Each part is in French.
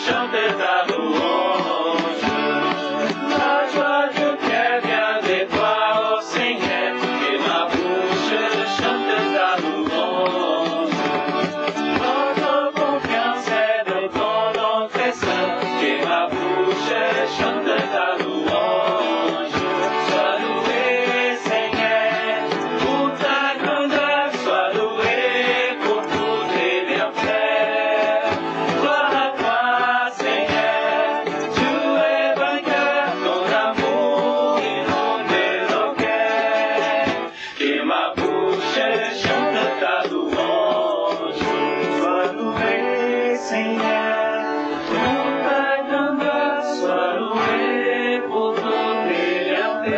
chante ta louange. La joie du cœur vient de toi, ô Seigneur, et ma bouche chante ta louange. Notre confiance est de ton nom très saint, et ma bouche chante ta louange. Sois loué, Seigneur, pour ta grandeur, sois loué pour tous tes bienfaits. Gloire à toi, Seigneur, tu es vainqueur, ton amour inonde nos cœurs. Et ma bouche chante ta louange. Sois loué, Seigneur, pour ta grandeur, sois loué pour tous tes bienfaits.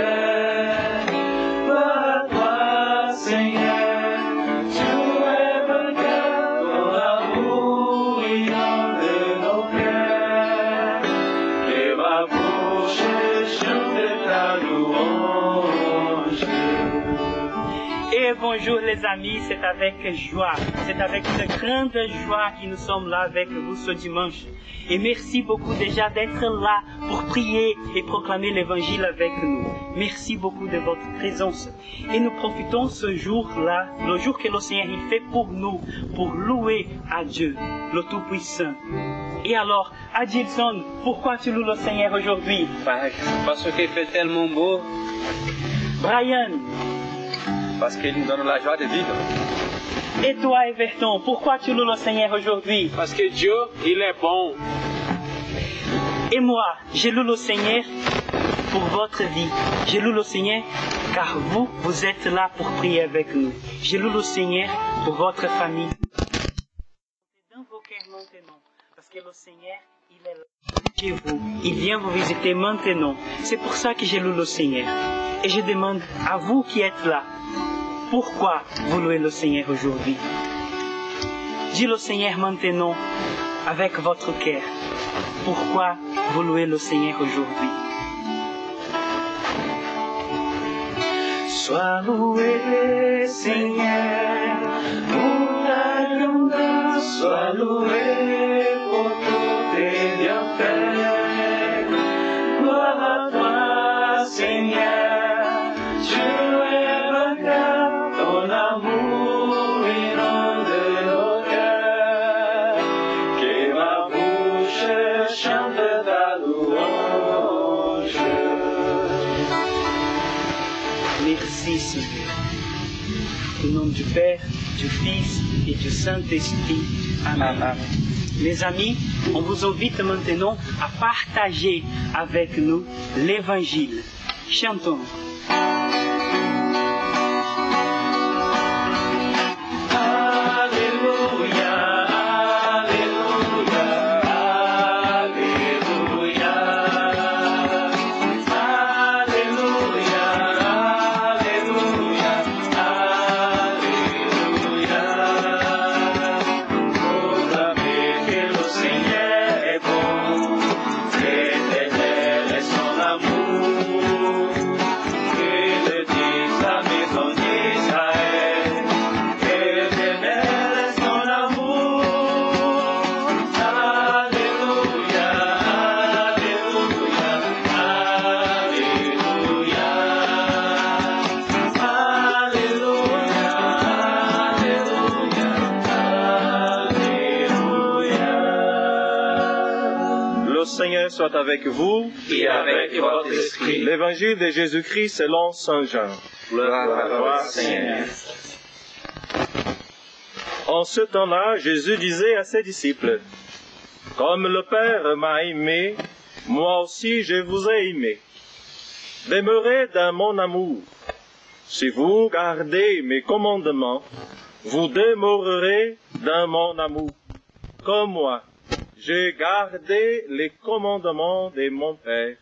Gloire à toi, Seigneur, tu es vainqueur, ton amour inonde nos cœurs. Et ma bouche chante ta louange. Et bonjour les amis, c'est avec joie, c'est avec une grande joie que nous sommes là avec vous ce dimanche. Et merci beaucoup déjà d'être là pour prier et proclamer l'évangile avec nous. Merci beaucoup de votre présence. Et nous profitons ce jour-là, le jour que le Seigneur il fait pour nous, pour louer à Dieu, le Tout-Puissant. Et alors, Adilson, pourquoi tu loues le Seigneur aujourd'hui? Parce qu'il fait tellement beau, Brian, parce qu'il nous donne la joie de vivre. et toi Everton, pourquoi tu loues le Seigneur aujourd'hui? Parce que Dieu, il est bon. Et moi, je loue le Seigneur pour votre vie. Je loue le Seigneur car vous, vous êtes là pour prier avec nous. Je loue le Seigneur pour votre famille. Dans vos cœurs maintenant, parce que le Seigneur, il est là chez vous. Il vient vous visiter maintenant. C'est pour ça que je loue le Seigneur. Et je demande à vous qui êtes là, pourquoi vous louez le Seigneur aujourd'hui? Dis le Seigneur maintenant avec votre cœur. Pourquoi vous louez le Seigneur aujourd'hui? Sois loué, Seigneur, pour ta grandeur, sois loué pour tous tes bienfaits. Gloire à toi, Seigneur, tu es vainqueur, ton amour inonde nos cœurs. Que ma bouche chante ta louange. Merci Seigneur. Au nom du Père, du Fils et du Saint-Esprit. Amen. Mes amis, on vous invite maintenant à partager avec nous l'Évangile. Chantons. Alléluia, Alléluia, Alléluia. Alléluia, Alléluia, Alléluia. Proclamez que le Seigneur est bon, éternel est son amour. Que le dise la maison d'Israël, éternel est son amour. Alléluia, Alléluia, Alléluia. Alléluia, Alléluia, Alléluia. Le Seigneur soit avec vous. Et avec votre esprit. L'évangile de Jésus-Christ selon Saint Jean. Gloire à toi, Seigneur. En ce temps-là, Jésus disait à ses disciples, « Comme le Père m'a aimé, moi aussi je vous ai aimé. Demeurez dans mon amour. Si vous gardez mes commandements, vous demeurerez dans mon amour. Comme moi, j'ai gardé les commandements de mon Père,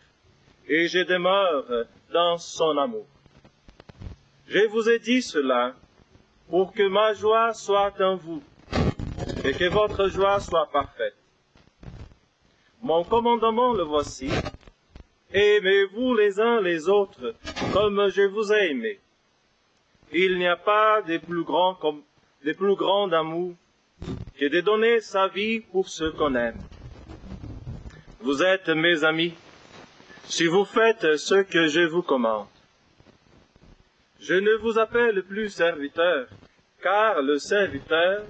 et je demeure dans son amour. Je vous ai dit cela pour que ma joie soit en vous, et que votre joie soit parfaite. Mon commandement le voici, aimez-vous les uns les autres comme je vous ai aimé. Il n'y a pas de plus grand amour que de donner sa vie pour ceux qu'on aime. vous êtes mes amis, si vous faites ce que je vous commande. Je ne vous appelle plus serviteur, car le serviteur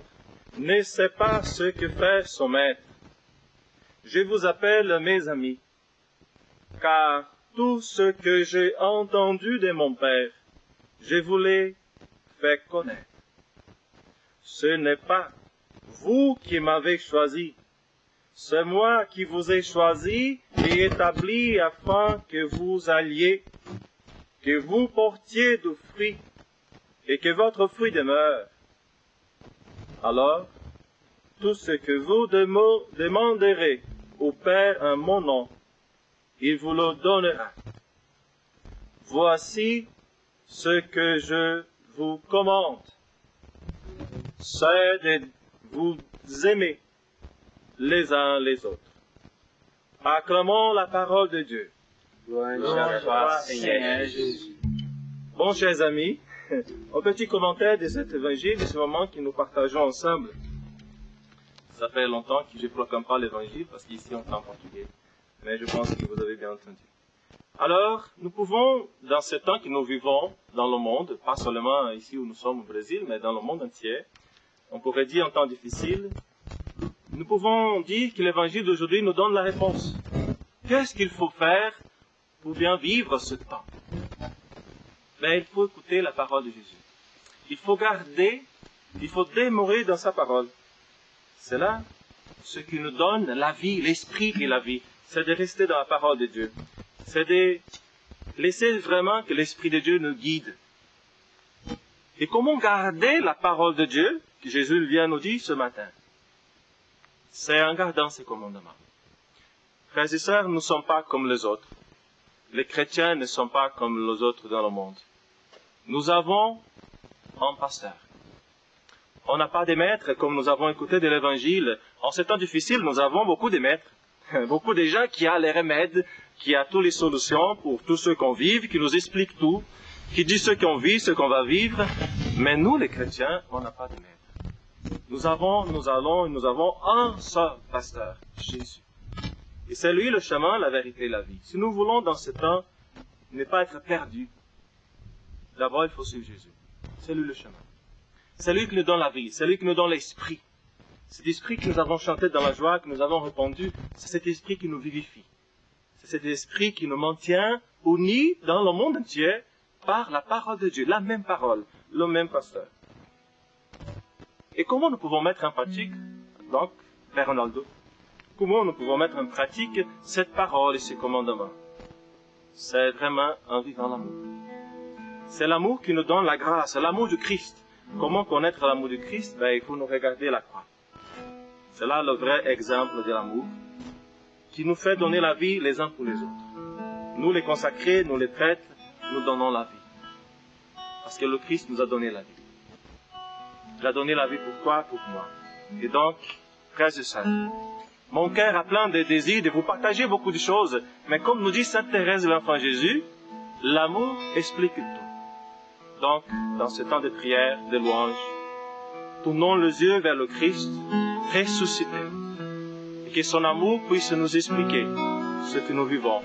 ne sait pas ce que fait son maître. Je vous appelle mes amis, car tout ce que j'ai entendu de mon Père, je vous l'ai fait connaître. Ce n'est pas vous qui m'avez choisi, c'est moi qui vous ai choisi et établi afin que vous alliez, que vous portiez du fruit et que votre fruit demeure. Alors, tout ce que vous demanderez au Père en mon nom, il vous le donnera. Voici ce que je vous commande, c'est de vous aimer les uns les autres. Acclamons la parole de Dieu. Louange à toi, Seigneur Jésus. Bon, chers amis, un petit commentaire de cet évangile, de ce moment que nous partageons ensemble. Ça fait longtemps que je ne proclame pas l'évangile, parce qu'ici on parle portugais. Mais je pense que vous avez bien entendu. Alors, nous pouvons, dans ce temps que nous vivons dans le monde, pas seulement ici où nous sommes au Brésil, mais dans le monde entier, on pourrait dire un temps difficile, nous pouvons dire que l'évangile d'aujourd'hui nous donne la réponse. Qu'est-ce qu'il faut faire pour bien vivre ce temps? Mais il faut écouter la parole de Jésus. Il faut garder, il faut demeurer dans sa parole. C'est là ce qui nous donne la vie, l'esprit et la vie. C'est de rester dans la parole de Dieu. C'est de laisser vraiment que l'Esprit de Dieu nous guide. Et comment garder la parole de Dieu, que Jésus vient nous dire ce matin? C'est en gardant ses commandements. Frères et sœurs, nous ne sommes pas comme les autres. Les chrétiens ne sont pas comme les autres dans le monde. Nous avons un pasteur. On n'a pas de maîtres, comme nous avons écouté de l'Évangile. En ces temps difficiles, nous avons beaucoup de maîtres. Beaucoup de gens qui ont les remèdes, qui ont toutes les solutions pour tous ceux qu'on vit, qui nous expliquent tout, qui disent ce qu'on vit, ce qu'on va vivre. Mais nous, les chrétiens, on n'a pas de maître. Nous avons un seul pasteur, Jésus. Et c'est lui le chemin, la vérité et la vie. Si nous voulons, dans ce temps, ne pas être perdus, d'abord, il faut suivre Jésus. C'est lui le chemin. C'est lui qui nous donne la vie. C'est lui qui nous donne l'esprit. Cet esprit que nous avons chanté dans la joie, que nous avons répandu, c'est cet esprit qui nous vivifie. C'est cet esprit qui nous maintient unis dans le monde entier par la parole de Dieu, la même parole, le même pasteur. Et comment nous pouvons mettre en pratique, donc, Père Ronaldo, comment nous pouvons mettre en pratique cette parole et ces commandements? C'est vraiment en vivant l'amour. C'est l'amour qui nous donne la grâce, l'amour du Christ. Comment connaître l'amour du Christ? Il faut nous regarder la croix. C'est là le vrai exemple de l'amour qui nous fait donner la vie les uns pour les autres. Nous les consacrés, nous les prêtres, nous donnons la vie. Parce que le Christ nous a donné la vie. Il a donné la vie pour toi, pour moi. Et donc, frères et sœurs, mon cœur a plein de désirs de vous partager beaucoup de choses. Mais comme nous dit Sainte Thérèse de l'Enfant Jésus, l'amour explique tout. Donc, dans ce temps de prière, de louange, tournons les yeux vers le Christ ressuscité. Et que son amour puisse nous expliquer ce que nous vivons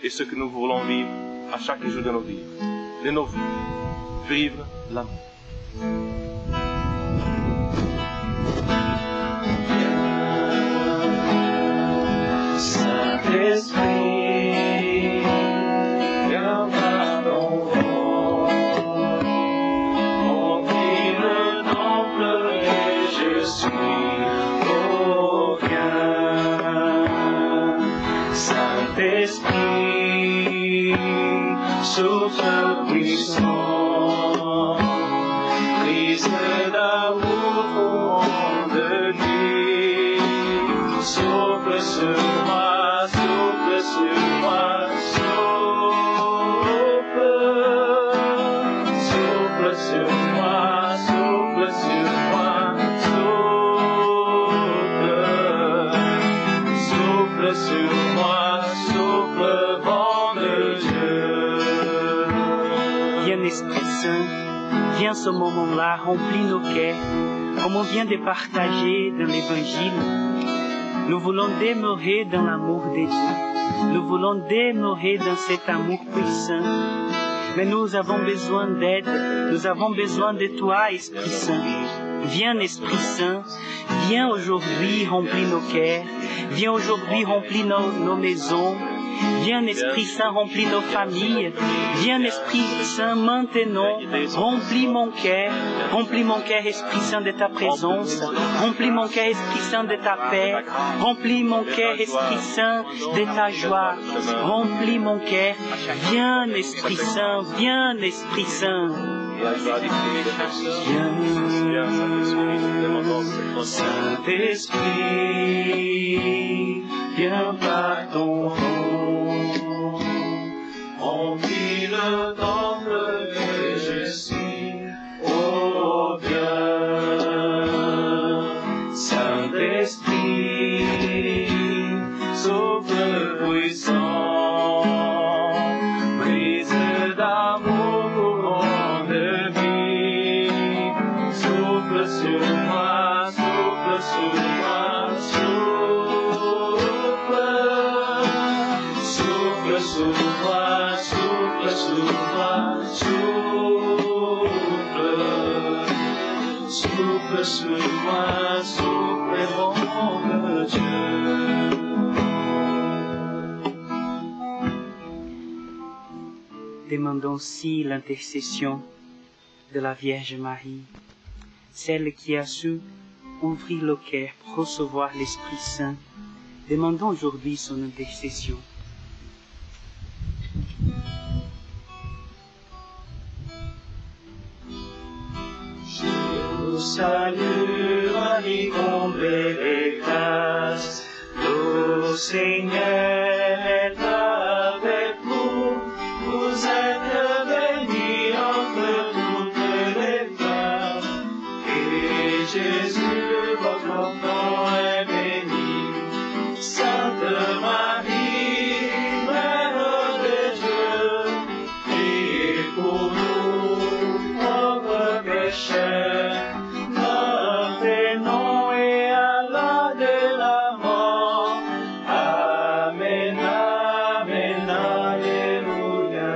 et ce que nous voulons vivre à chaque jour de nos vies. De nos vies. Vivre l'amour. Saint-Esprit, viens pardon, remplis le temple et je suis, oh viens. Saint-Esprit, souffle puissant, brise d'amour au fond de nuit, souffle sur moi, souffle sur moi, souffle, souffle sur moi, souffle sur moi, souffle, souffle sur moi, souffle, vent de Dieu. Viens Esprit Saint, viens ce moment-là, remplis nos cœurs, comme on vient de partager dans l'Évangile. Nous voulons demeurer dans l'amour de Dieu. Nous voulons demeurer dans cet amour puissant. Mais nous avons besoin d'aide. Nous avons besoin de toi, Esprit Saint. Viens, Esprit Saint. Viens aujourd'hui remplir nos cœurs. Viens aujourd'hui remplir nos maisons. Viens, Esprit Saint, remplis nos familles. Viens, Esprit Saint, maintenant, remplis mon cœur, Esprit Saint, de ta présence. Remplis mon cœur, Esprit Saint, de ta paix. Remplis mon cœur, Esprit Saint, de ta joie. Remplis mon cœur. Viens, Esprit Saint, viens, Esprit Saint. Viens, Saint-Esprit, viens par ton nom, remplis le temple que je suis, oh viens, Saint-Esprit, souffle puissant, brise d'amour courant de vie, souffle sur moi, souffle sur moi, souffle sur moi, souffle sur moi, souffle sur moi, souffle mon Dieu. Demandons aussi l'intercession de la Vierge Marie, celle qui a su ouvrir le cœur pour recevoir l'Esprit Saint. Demandons aujourd'hui son intercession. Je vous salue, Marie, comblée de grâce, le Seigneur est avec vous. Vous êtes bénie entre toutes les femmes, et Jésus, votre enfant, est béni. Sainte Marie, Mère de Dieu, priez pour nous, pauvres pécheurs, maintenant et à l'heure de la mort. Amen, amen, alléluia.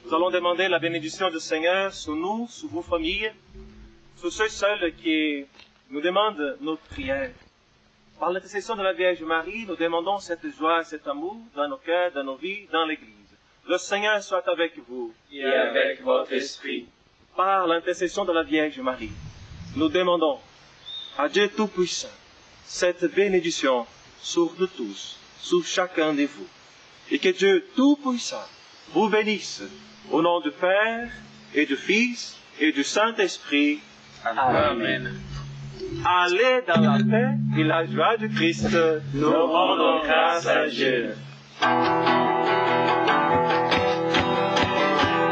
Nous allons demander la bénédiction du Seigneur sur nous, sur vos familles, sur ceux seuls qui nous demandent notre prière. Par l'intercession de la Vierge Marie, nous demandons cette joie, cet amour dans nos cœurs, dans nos vies, dans l'Église. Le Seigneur soit avec vous. Et avec votre esprit. Par l'intercession de la Vierge Marie, nous demandons à Dieu Tout-Puissant cette bénédiction sur nous tous, sur chacun de vous. Et que Dieu Tout-Puissant vous bénisse au nom du Père et du Fils et du Saint-Esprit. Amen. Allez dans la paix et la joie du Christ. Nous rendons grâce à Dieu.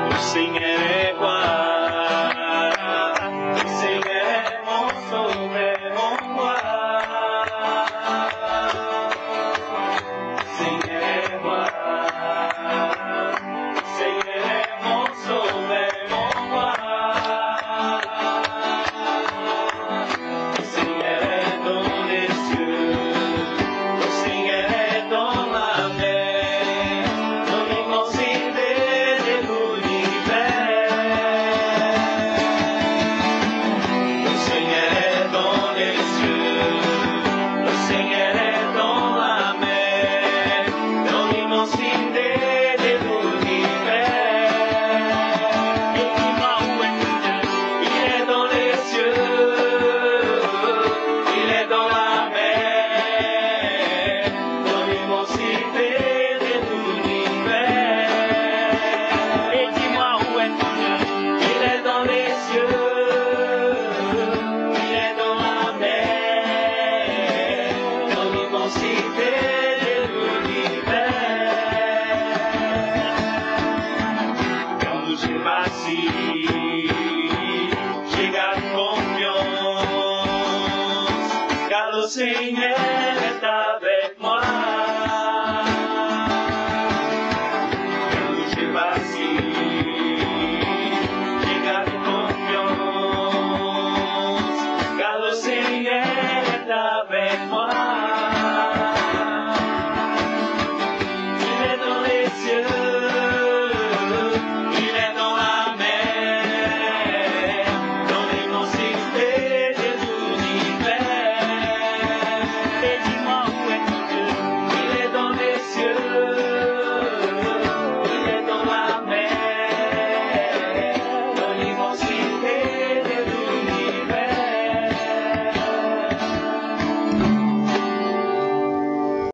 Le Seigneur est roi. Le Seigneur est mon sauveur, mon roi. Le Seigneur est roi. Le Seigneur est mon sauveur, mon roi. Le Seigneur est dans les cieux. Le Seigneur est dans la mer. Dans l'immensité de l'univers. Le Seigneur est dans les cieux. Le Seigneur est dans la mer. Dans l'immensité de l'univers. Et dis-moi où est Dieu? Il est dans les cieux. Il est dans la mer. Dans l'immensité de l'univers. Et dis-moi où est Dieu? Il est dans les cieux. Il est dans la mer. Dans l'immensité de l'univers. Quand j'ai vacillé, j'ai gardé confiance, car le Seigneur